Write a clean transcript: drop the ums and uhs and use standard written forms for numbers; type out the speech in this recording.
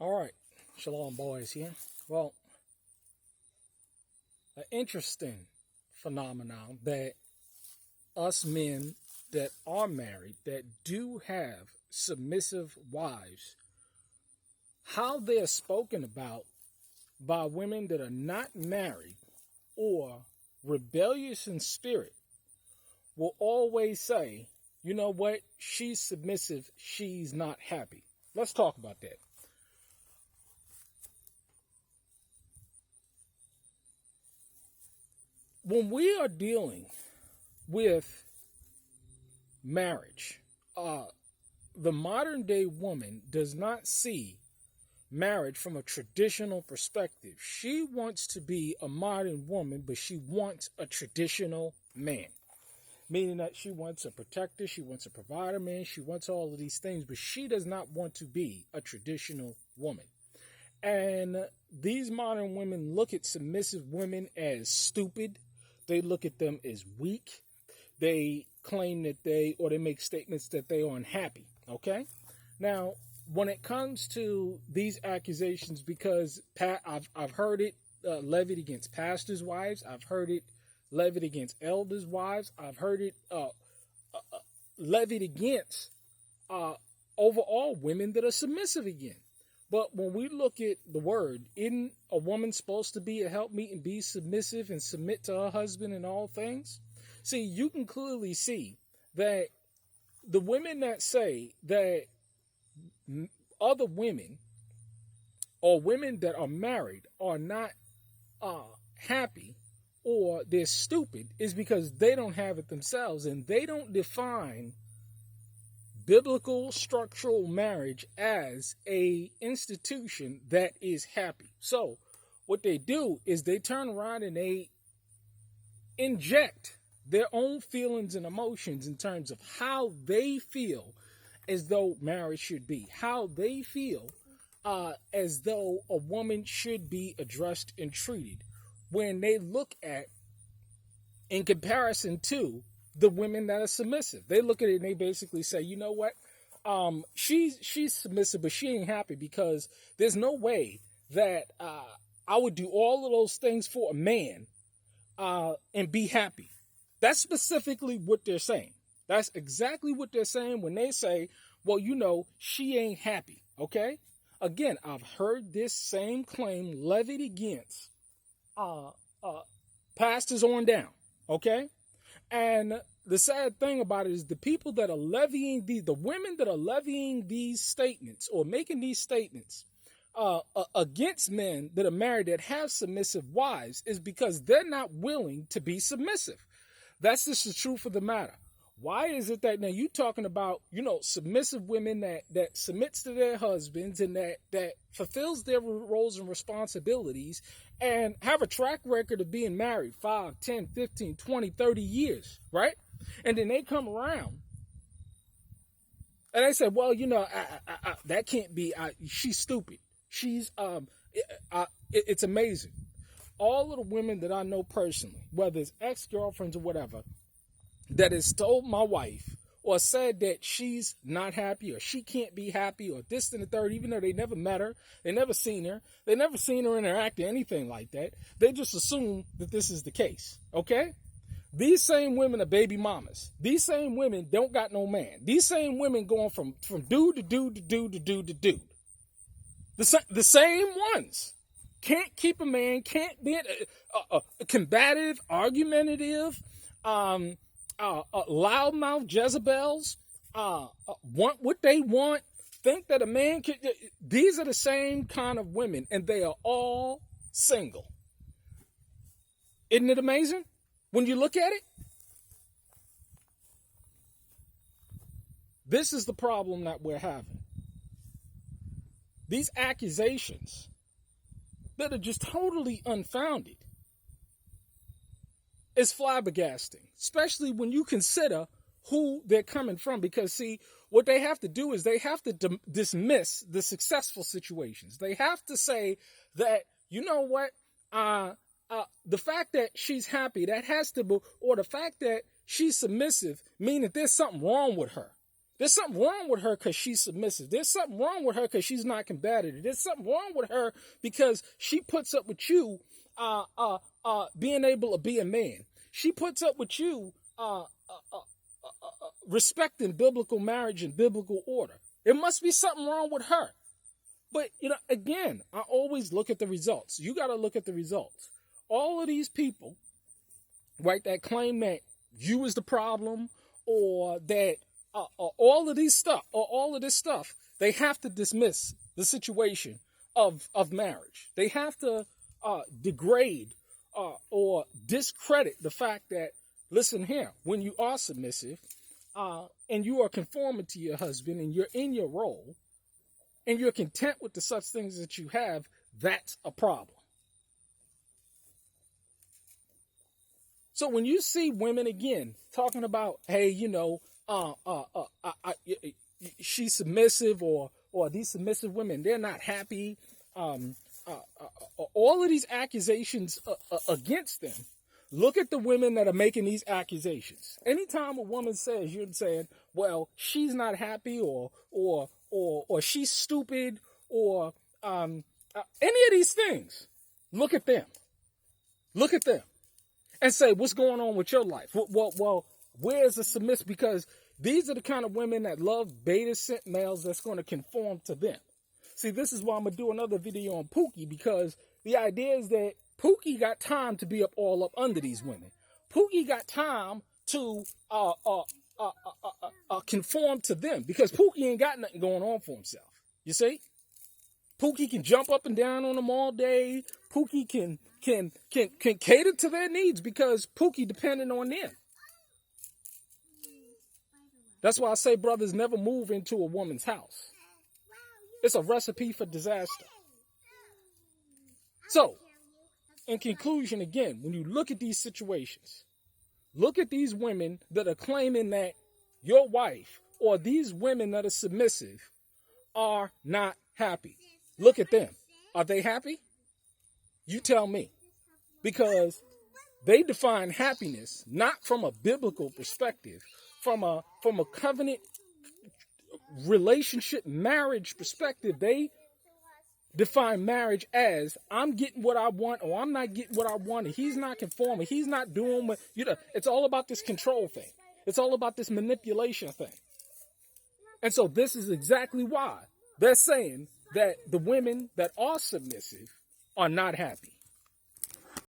All right, Shalom boys here. Well, an interesting phenomenon that us men that are married, that do have submissive wives, how they're spoken about by women that are not married or rebellious in spirit will always say, you know what, she's submissive, she's not happy. Let's talk about that. When we are dealing with marriage, the modern day woman does not see marriage from a traditional perspective. She wants to be a modern woman, but she wants a traditional man. Meaning that she wants a protector, she wants a provider man, she wants all of these things, but she does not want to be a traditional woman. And these modern women look at submissive women as stupid. They look at them as weak. They claim that they make statements that they are unhappy. Okay? Now, when it comes to these accusations, because I've heard it levied against pastors' wives, I've heard it levied against elders' wives, I've heard it levied against overall women that are submissive again. But when we look at the word, isn't a woman supposed to be a helpmeet and be submissive and submit to her husband in all things? See, you can clearly see that the women that say that other women or women that are married are not happy or they're stupid is because they don't have it themselves, and they don't define biblical structural marriage as a institution that is happy. So what they do is they turn around and they inject their own feelings and emotions in terms of how they feel as though marriage should be, how they feel as though a woman should be addressed and treated, when they look at, in comparison to the women that are submissive. They look at it and they basically say, you know what? She's submissive, but she ain't happy because there's no way that I would do all of those things for a man and be happy. That's specifically what they're saying. That's exactly what they're saying when they say, well, you know, she ain't happy. Okay? Again, I've heard this same claim levied against pastors on down. Okay? And the sad thing about it is the people that are levying the women that are levying these statements or making these statements against men that are married that have submissive wives is because they're not willing to be submissive. That's just the truth of the matter. Why is it that now you talking about, you know, submissive women that submits to their husbands and that fulfills their roles and responsibilities and have a track record of being married 5, 10, 15, 20, 30 years, right? And then they come around and they say, well, you know, that can't be, she's stupid. She's, it's amazing. All of the women that I know personally, whether it's ex-girlfriends or whatever, that has told my wife or said that she's not happy or she can't be happy or this and the third, even though they never met her, they never seen her interact or anything like that, they just assume that this is the case, okay? These same women are baby mamas. These same women don't got no man. These same women going from dude to dude to dude to dude to dude. The same ones. Can't keep a man, can't be combative, argumentative, loudmouth Jezebels, want what they want, think that a man can. These are the same kind of women, and they are all single. Isn't it amazing when you look at it? This is the problem that we're having. These accusations that are just totally unfounded is flabbergasting, especially when you consider who they're coming from. Because, see, what they have to do is they have to dismiss the successful situations. They have to say that, you know what, the fact that she's happy, that has to be, or the fact that she's submissive, mean that there's something wrong with her. There's something wrong with her because she's submissive. There's something wrong with her because she's not combative. There's something wrong with her because she puts up with you being able to be a man. She puts up with you respecting biblical marriage and biblical order. There must be something wrong with her. But, again, I always look at the results. You got to look at the results. All of these people, right, that claim that you is the problem, or that all of this stuff, they have to dismiss the situation of marriage. They have to degrade or discredit the fact that, listen here, when you are submissive and you are conforming to your husband and you're in your role and you're content with the such things that you have, that's a problem. So when you see women again talking about, hey, she's submissive, or these submissive women, they're not happy, all of these accusations against them, look at the women that are making these accusations. Anytime a woman says, you're saying, well, she's not happy, or she's stupid, or any of these things, look at them. Look at them. And say, what's going on with your life? Well, where's the submissive? Because these are the kind of women that love beta scent males that's going to conform to them. See, this is why I'm going to do another video on Pookie, because the idea is that Pookie got time to be all up under these women. Pookie got time to conform to them, because Pookie ain't got nothing going on for himself. You see? Pookie can jump up and down on them all day. Pookie can cater to their needs because Pookie dependent on them. That's why I say brothers never move into a woman's house. It's a recipe for disaster. So, in conclusion, again, when you look at these situations, look at these women that are claiming that your wife, or these women that are submissive, are not happy. Look at them. Are they happy? You tell me. Because they define happiness not from a biblical perspective, from a covenant relationship marriage perspective. They define marriage as, I'm getting what I want, or I'm not getting what I want, and he's not conforming, he's not doing what, it's all about this control thing. It's all about this manipulation thing. And so this is exactly why they're saying that the women that are submissive are not happy.